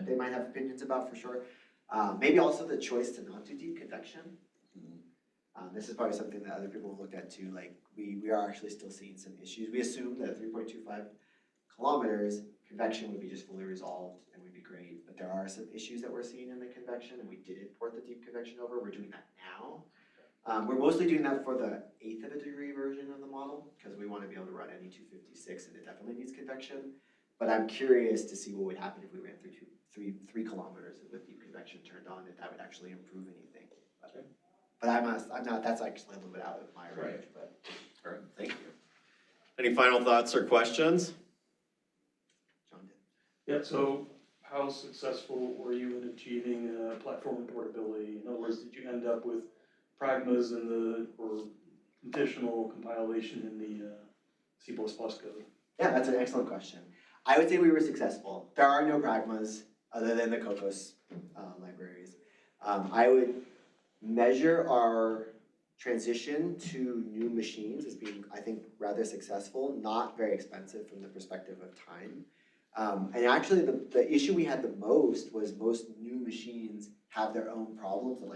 they might have opinions about for sure. Maybe also the choice to not do deep convection. This is probably something that other people have looked at too. We are actually still seeing some issues. We assume that at 3.25 kilometers, convection would be just fully resolved and would be great. But there are some issues that we're seeing in the convection, and we didn't port the deep convection over. We're doing that now. We're mostly doing that for the 1/8 of a degree version of the model because we want to be able to run any 256, and it definitely needs convection. But I'm curious to see what would happen if we ran through 3 kilometers with deep convection turned on, if that would actually improve anything. But I'm not. That's actually a little bit out of my range. But All right, thank you. Any final thoughts or questions? John did. Yeah, so how successful were you in achieving platform portability? In other words, did you end up with pragmas or additional compilation in the C++ code? Yeah, that's an excellent question. I would say we were successful. There are no pragmas other than the Kokkos libraries. I would measure our transition to new machines as being, I think, rather successful, not very expensive from the perspective of time. And actually, the issue we had the most was most new machines have their own problems that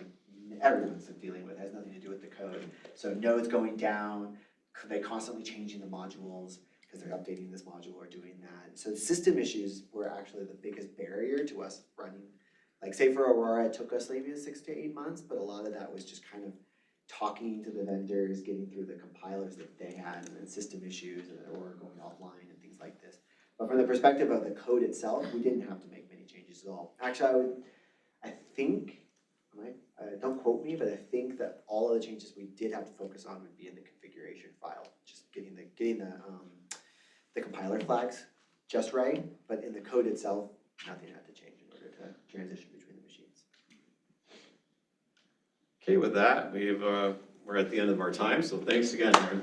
everyone's dealing with. It has nothing to do with the code. So nodes going down, they constantly changing the modules because they're updating this module or doing that. So the system issues were actually the biggest barrier to us running. Say for Aurora, it took us maybe 6 to 8 months, but a lot of that was just kind of talking to the vendors, getting through the compilers that they had, and then system issues or going offline and things like this. But from the perspective of the code itself, we didn't have to make many changes at all. Actually, I think, don't quote me, but I think that all of the changes we did have to focus on would be in the configuration file, just getting the compiler flags just right. But in the code itself, nothing had to change in order to transition between the machines. Okay, with that, we're at the end of our time, so thanks again, Aaron.